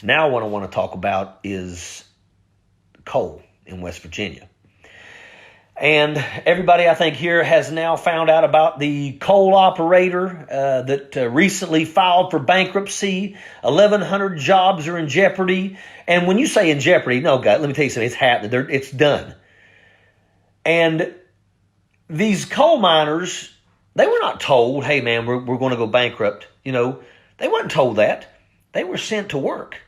Now what I want to talk about is coal in West Virginia. And everybody, I think, here has now found out about the coal operator that recently filed for bankruptcy. 1,100 jobs are in jeopardy. And when you say in jeopardy, no, God, let me tell you something. It's happening. It's done. And these coal miners, they were not told, hey, man, we're going to go bankrupt. You know, they weren't told that. They were sent to work.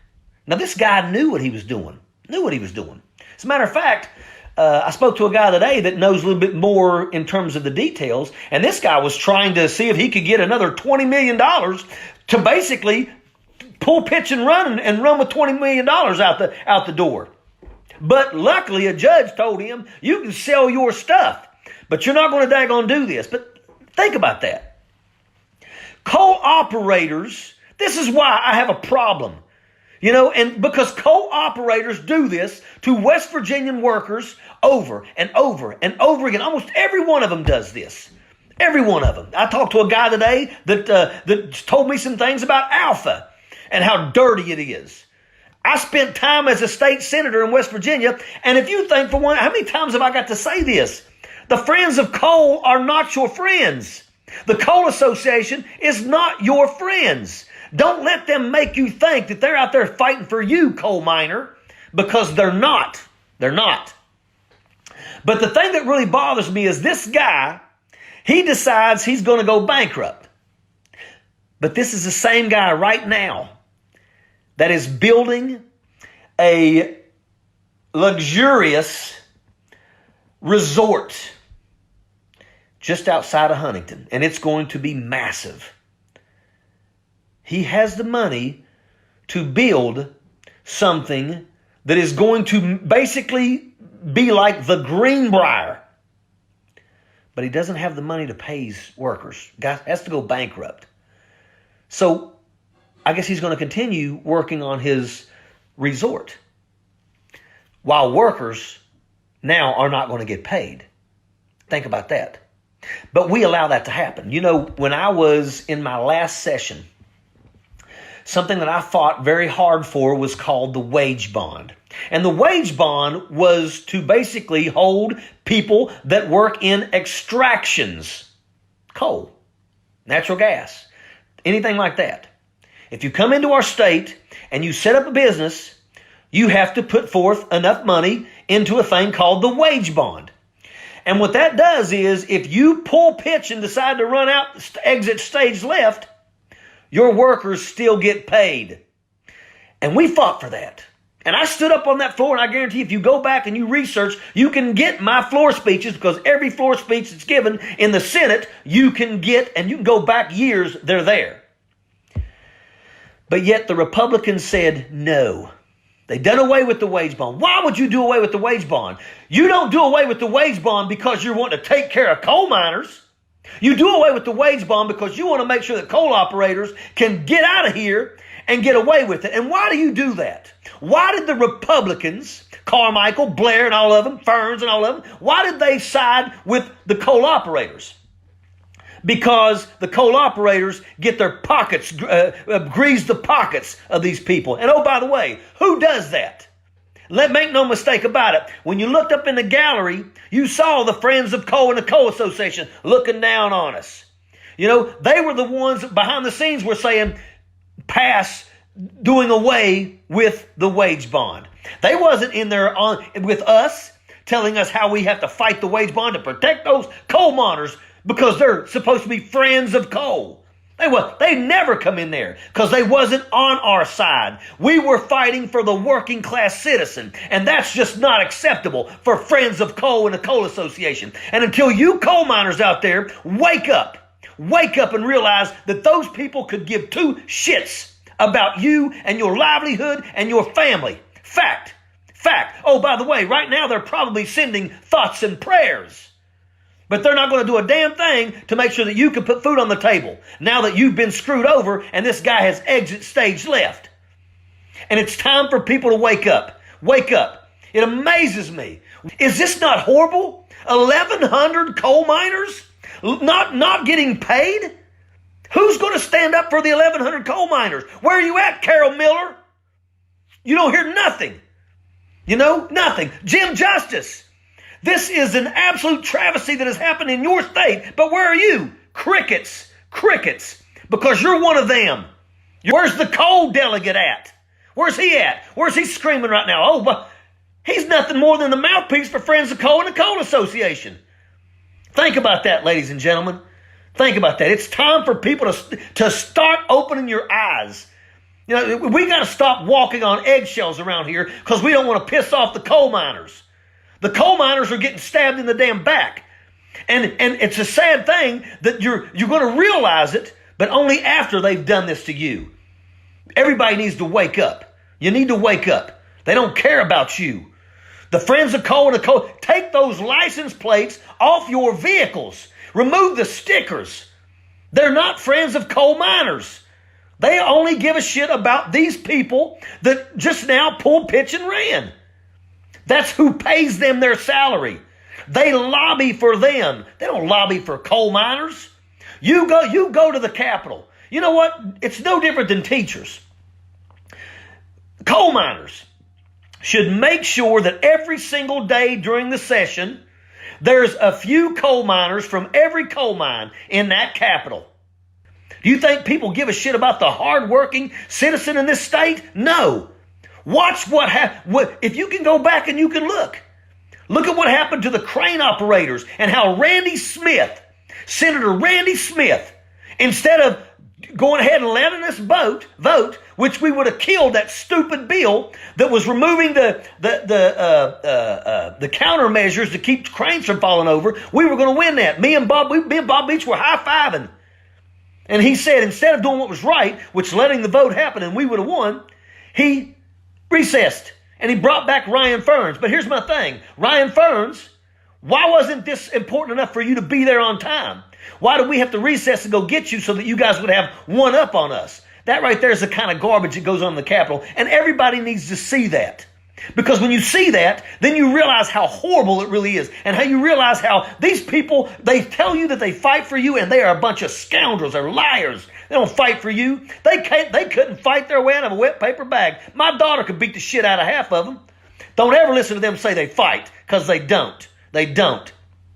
Now, this guy knew what he was doing. As a matter of fact, I spoke to a guy today that knows a little bit more in terms of the details, and this guy was trying to see if he could get another $20 million to basically pull, pitch, and run with $20 million out the door. But luckily, a judge told him, you can sell your stuff, but you're not going to daggone do this. But think about that. Coal operators, this is why I have a problem. You know, and because coal operators do this to West Virginian workers over and over and over again. Almost every one of them does this. Every one of them. I talked to a guy today that told me some things about Alpha and how dirty it is. I spent time as a state senator in West Virginia, and if you think for one, how many times have I got to say this? The friends of coal are not your friends. The Coal Association is not your friends. Don't let them make you think that they're out there fighting for you, coal miner, because they're not. They're not. But the thing that really bothers me is this guy, he decides he's going to go bankrupt. But this is the same guy right now that is building a luxurious resort just outside of Huntington, and it's going to be massive. He has the money to build something that is going to basically be like the Greenbrier. But he doesn't have the money to pay his workers. Guy has to go bankrupt. So I guess he's going to continue working on his resort while workers now are not going to get paid. Think about that. But we allow that to happen. You know, when I was in my last session, something that I fought very hard for was called the wage bond. And the wage bond was to basically hold people that work in extractions, coal, natural gas, anything like that. If you come into our state and you set up a business, you have to put forth enough money into a thing called the wage bond. And what that does is if you pull pitch and decide to run out, exit stage left, your workers still get paid. And we fought for that. And I stood up on that floor, and I guarantee if you go back and you research, you can get my floor speeches, because every floor speech that's given in the Senate, you can get, and you can go back years, they're there. But yet the Republicans said no. They done away with the wage bond. Why would you do away with the wage bond? You don't do away with the wage bond because you're wanting to take care of coal miners. You do away with the wage bond because you want to make sure that coal operators can get out of here and get away with it. And why do you do that? Why did the Republicans, Carmichael, Blair and all of them, Ferns and all of them, why did they side with the coal operators? Because the coal operators get their pockets, grease the pockets of these people. And oh, by the way, who does that? Make no mistake about it. When you looked up in the gallery, you saw the Friends of Coal and the Coal Association looking down on us. You know, they were the ones behind the scenes were saying, pass doing away with the wage bond. They wasn't in there with us telling us how we have to fight the wage bond to protect those coal miners because they're supposed to be friends of coal. They never come in there because they wasn't on our side. We were fighting for the working class citizen, and that's just not acceptable for Friends of Coal and the Coal Association. And until you coal miners out there wake up and realize that those people could give two shits about you and your livelihood and your family. Fact. Oh, by the way, right now they're probably sending thoughts and prayers. But they're not going to do a damn thing to make sure that you can put food on the table now that you've been screwed over and this guy has exit stage left. And it's time for people to wake up. Wake up. It amazes me. Is this not horrible? 1,100 coal miners not getting paid? Who's going to stand up for the 1,100 coal miners? Where are you at, Carol Miller? You don't hear nothing. You know, nothing. Jim Justice. This is an absolute travesty that has happened in your state. But where are you? Crickets. Crickets. Because you're one of them. Where's the coal delegate at? Where's he at? Where's he screaming right now? Oh, but he's nothing more than the mouthpiece for Friends of Coal and the Coal Association. Think about that, ladies and gentlemen. Think about that. It's time for people to start opening your eyes. You know, we got to stop walking on eggshells around here because we don't want to piss off the coal miners. The coal miners are getting stabbed in the damn back. And it's a sad thing that you're going to realize it, but only after they've done this to you. Everybody needs to wake up. You need to wake up. They don't care about you. The Friends of Coal and the Coal, take those license plates off your vehicles. Remove the stickers. They're not Friends of Coal miners. They only give a shit about these people that just now pulled pitch and ran. That's who pays them their salary. They lobby for them. They don't lobby for coal miners. You go to the Capitol. You know what? It's no different than teachers. Coal miners should make sure that every single day during the session, there's a few coal miners from every coal mine in that Capitol. Do you think people give a shit about the hardworking citizen in this state? No. Watch what happened. If you can go back and you can look. Look at what happened to the crane operators and how Randy Smith, Senator Randy Smith, instead of going ahead and letting us vote, which we would have killed that stupid bill that was removing the countermeasures to keep cranes from falling over. We were going to win that. Me and Bob Beach were high-fiving. And he said instead of doing what was right, which letting the vote happen and we would have won, he recessed and he brought back Ryan Ferns. But here's my thing. Ryan Ferns, why wasn't this important enough for you to be there on time? Why did we have to recess and go get you so that you guys would have one up on us? That right there is the kind of garbage that goes on in the Capitol. And everybody needs to see that. Because when you see that, then you realize how horrible it really is. And how you realize how these people, they tell you that they fight for you and they are a bunch of scoundrels. They're liars. They don't fight for you. They couldn't fight their way out of a wet paper bag. My daughter could beat the shit out of half of them. Don't ever listen to them say they fight, because they don't. They don't.